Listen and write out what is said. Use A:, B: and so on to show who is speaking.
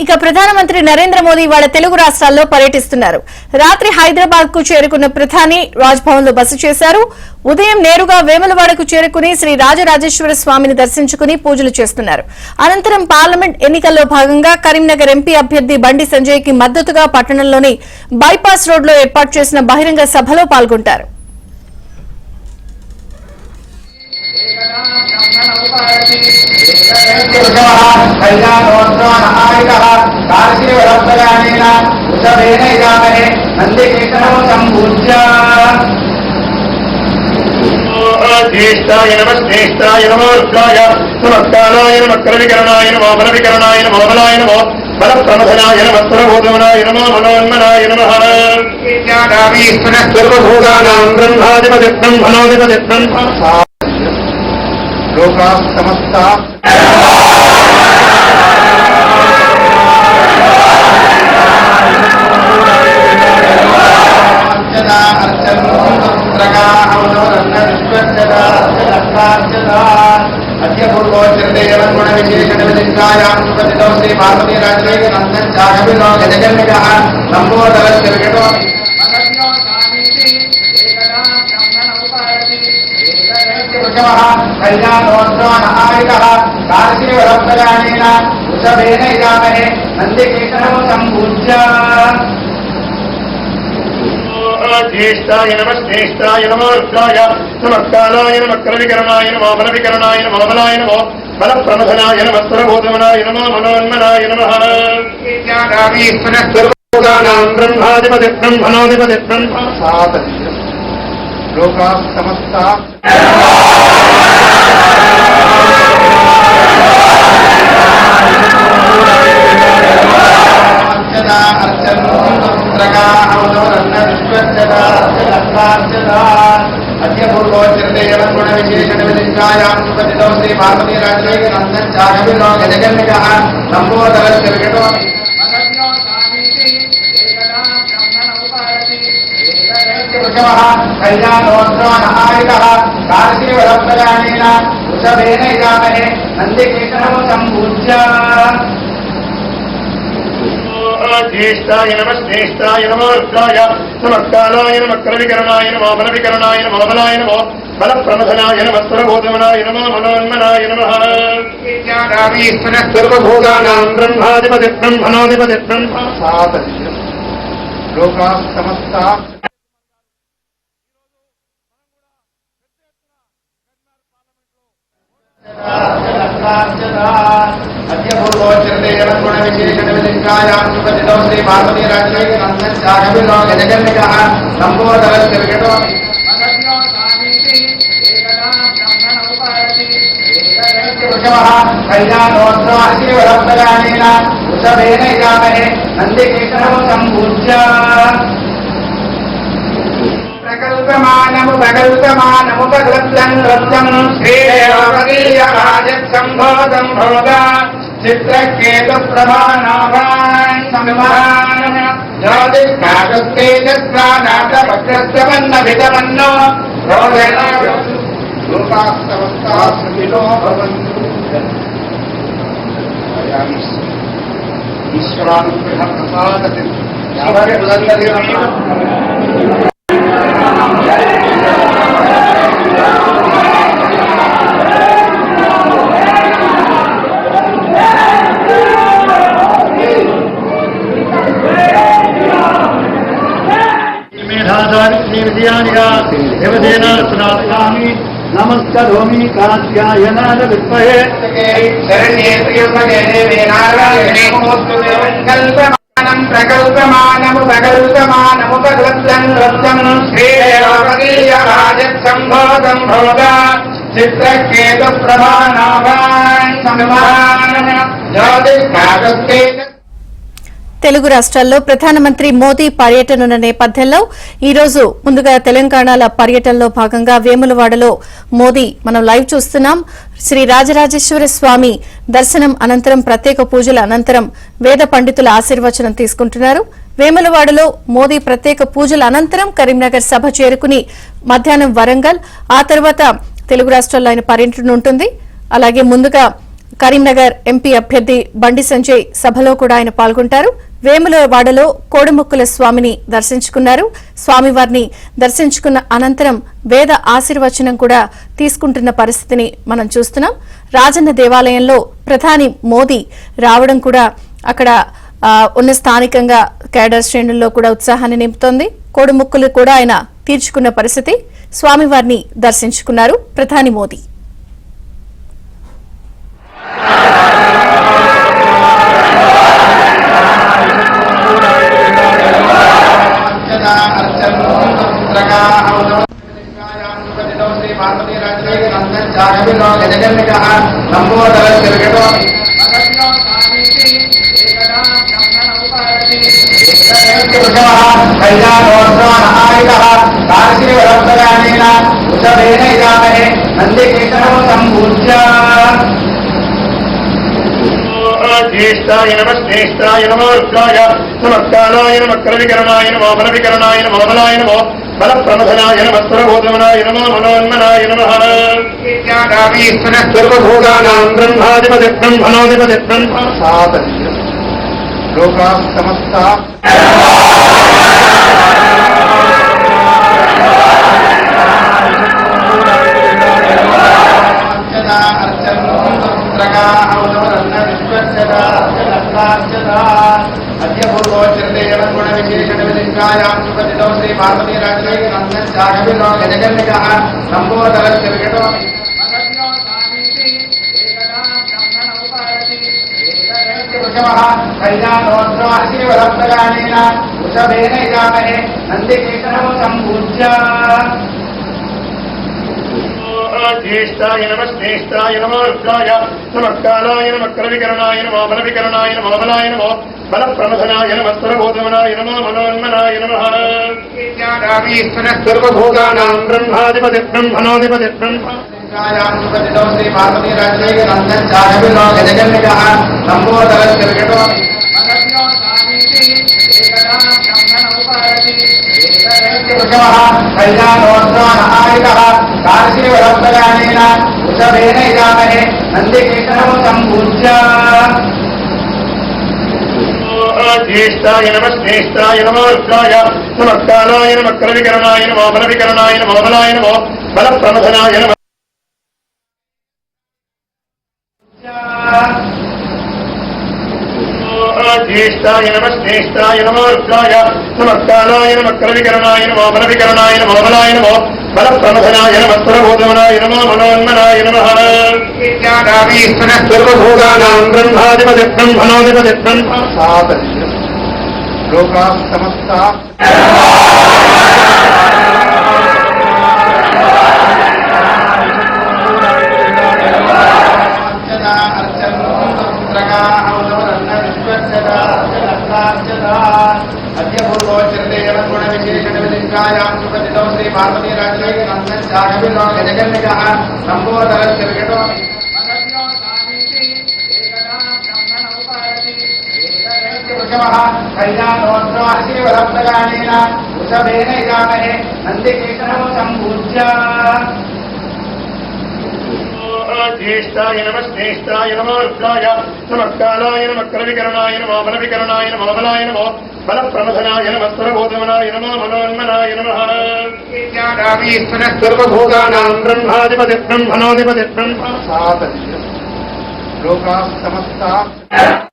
A: ఇక ప్రధానమంత్రి నరేంద్ర మోదీ వాళ్ళ తెలుగు రాష్ట్రాల్లో పర్యటిస్తున్నారు. రాత్రి హైదరాబాద్ కు చేరుకున్న ప్రధాని రాజ్భవన్ లో బస చేశారు. ఉదయం నేరుగా వేములవాడకు చేరుకుని శ్రీ రాజరాజేశ్వర స్వామిని దర్శించుకుని పూజలు చేస్తున్నారు. అనంతరం పార్లమెంట్ ఎన్నికల్లో భాగంగా కరీంనగర్ ఎంపీ అభ్యర్థి బండి సంజయ్ కి మద్దతుగా పట్టణంలోని బైపాస్ రోడ్లో ఏర్పాటు చేసిన బహిరంగ సభలో పాల్గొంటారు.
B: ज्येष्ठाय नमः श्रेष्ठाय नमो रुद्राय नमस्काराय नमः करविकरणाय नमो बलविकरणाय नमो बलाय नमो बलप्रमथनाय नमः सर्वभूतमनाय नमो मनोन्मनाय नमः सर्वभूतानां ब्रह्माधिपतिं मनोधिपतिं लोकाः समस्ताः अद्य पूर्वोच्चरते जलगुण विशेषण विदिकायां सुपतितो श्री पार्वती राज्ये नंदन चागविनो गजगन्निकः लंबोदरस्य विगतो अनन्यो स्वामीति एकदा ब्रह्मण उपायति एकदैत्यवृषभः कल्याणोत्सव नहायिकः कार्षीवरप्रयाणेन वृषभेन इदामहे नन्दिकेतनं सम्पूज्य ज्येष्ठाय नमः श्रेष्ठाय नमो रुद्राय नमस्काराय नमः करविकरणाय नमो बलविकरणाय नमो बलाय नमो बलप्रमथनाय नमः सर्वभूतमनाय नमो मनोन्मनाय नमः सर्वभूतानां ब्रह्माधिपतिं मनोधिपतिं लोकाः समस्ताः अद्य पूर्वोच्चरते जलगुण विशेषण विदिकायां सुपतितो श्री पार्वती राज्ये नंदन चागविनो गजगन्निकः लंबोदरस्य विगतो अनन्यो स्वामीति एकदा ब्रह्मण उपायति एकदैत्यवृषभः कल्याणोत्सव नहायिकः कार्षीवरप्रयाणेन वृषभेन इदामहे नन्दिकेतनं सम्पूज्य ज्येष्ठाय नमः श्रेष्ठाय नमो रुद्राय नमस्काराय नमः करविकरणाय नमो बलविकरणाय नमो बलाय नमो बलप्रमथनाय नमः सर्वभूतमनाय नमो मनोन्मनाय नमः सर्वभूतानां ब्रह्माधिपतिं मनोधिपतिं लोकाः समस्ताः अद्य पूर्वोच्चरते जलगुण विशेषण विदिकायां सुपतितो श्री पार्वती राज्ये नंदन चागविनो गजगन्निकः लंबोदरस्य विगतो अनन्यो स्वामीति एकदा ब्रह्मण उपायति एकदैत्यवृषभः कल्याणोत्सव कार्षीवरप्रयाणेन वृषभेन इदामहे नन्दिकेतनं सम्पूज्य प्रकल्पमानमुपकृत्यं नृत्यं श्रीदेवपदीयराजत्सम्भोदं भोगा चित्रकेतुप्रभानाभान् समिमान् ज्योतिष्कागस्तेजस्प्राणातवक्रस्तवन्नभितमन्नो रोदना लोकास्तवस्ताः सुखिनो भवन्तु ईश्वरानुग्रह प्रसादति यावत् बुलन्ददिनं नमस्करोमि कात्यायनाय विद्महे शरण्ये त्र्यम्बके देवी नारायणे नमोस्तुते प्रकल्पमानमुपकृत्यं नृत्यं श्रीदेवपदीयराजत्सम्भोदं भोगा चित्रकेतुप्रभानाभान् समिमान् ज्योतिष्कागस्तेज
A: తెలుగు రాష్ట్రాల్లో ప్రధానమంత్రి మోదీ పర్యటనున్న నేపథ్యంలో ఈ రోజు ముందుగా తెలంగాణల పర్యటనలో భాగంగా వేములవాడలో మోదీ మనం లైవ్ చూస్తున్నాం. శ్రీ రాజరాజేశ్వర స్వామి దర్శనం అనంతరం ప్రత్యేక పూజల అనంతరం వేద పండితుల ఆశీర్వచనం తీసుకుంటున్నారు. వేములవాడలో మోదీ ప్రత్యేక పూజల అనంతరం కరీంనగర్ సభ చేరుకుని మధ్యాహ్నం వరంగల్, ఆ తర్వాత తెలుగు రాష్ట్రాల్లో ఆయన పర్యటన ఉంటుంది. అలాగే ముందుగా కరీంనగర్ ఎంపీ అభ్యర్థి బండి సంజయ్ సభలో కూడా ఆయన పాల్గొంటారు. వేములవాడలో కోడిముక్కుల స్వామిని దర్శించుకున్నారు. స్వామివారిని దర్శించుకున్న అనంతరం వేద ఆశీర్వచనం కూడా తీసుకుంటున్న పరిస్థితిని మనం చూస్తున్నాం. రాజన్న దేవాలయంలో ప్రధాని మోదీ రావడం కూడా అక్కడ ఉన్న స్థానికంగా కేడర్ శ్రేణుల్లో కూడా ఉత్సాహాన్ని నింపుతోంది. కోడిముక్కులు కూడా ఆయన తీర్చుకున్న పరిస్థితి. స్వామివారిని దర్శించుకున్నారు ప్రధాని మోదీ.
B: ज्येष्ठाय नमः श्रेष्ठाय नमो रुद्राय नमस्काराय नमः करविकरणाय नमो बलविकरणाय नमो बलाय नमो बलप्रमथनाय नमः स्वरभूतमनाय नमो मनोन्मनाय नमः सर्वभूतानां ब्रह्माधिपति ब्रह्मणोऽधिपति ब्रह्म लोकाः समस्ताः अद्य पूर्वोच्यते गुण विशेषण विलिंगायां सुपतितो श्री पार्वती राज्ये नंदन जागविलो गजगन्निकः संबोधरस्य विगतो मदन्यो सामीति एकदा ब्रह्मण उपायति एकदैत्य वृषभः कल्याणोत्सव आशीर्वदप्तगानेन वृषभेन इदामहे नन्दिकेतनं सम्पूज्य ज्येष्ठाय नमः श्रेष्ठाय नमो रुद्राय नमस्काराय नमः करविकरणाय नमो बलविकरणाय नमो बलाय नमो बलप्रमथनाय नमः स्वरभूतमनाय नमो मनोन्मनाय नमः सर्वभूतानां ब्रह्माधिपति ब्रह्मणोऽधिपति ब्रह्म श्री पार्वती राज्ये नंदन जागविलो गजगन्निकः संबोधरस्य विगतो वृषभेन इदामहे नन्दिकेतनं सम्पूज्य ज्येष्ठाय नमः श्रेष्ठाय नमो रुद्राय नमस्काराय नमः करविकरणाय नमो बलविकरणाय नमो बलाय नमो बलप्रमथनाय नमः ज्येष्ठाय नमः श्रेष्ठाय नमो रुद्राय नमस्काराय नमः करविकरणाय नमो बलविकरणाय नमो बलाय नमो बलप्रमथनाय नमः स्वरभूतमनाय नमो मनोन्मनाय नमः सर्वभूतानां ब्रह्माधिपति ब्रह्मणोऽधिपति ब्रह्म लोकाः समस्ताः अद्य पूर्वोच्यते गुण विशेषण विलिंगायां सुपतितो श्री पार्वती राज्ये नंदन जागविलो गजगन्निकः संबोधरस्य विगतो मदन्यो सामीति एकदा ब्रह्मण उपायति एकदैत्य वृषभः कल्याणोत्सव आशीर्वदप्तगानेन वृषभेन इदामहे नन्दिकेतनं सम्पूज्य ज्येष्ठाय नमः श्रेष्ठाय नमो रुद्राय नमस्काराय नमः करविकरणाय नमो बलविकरणाय नमो बलाय नमो बलप्रमथनाय नमः स्वरभूतमनाय नमो मनोन्मनाय नमः सर्वभूतानां ब्रह्माधिपति ब्रह्मणोऽधिपति ब्रह्म लोकाः समस्ताः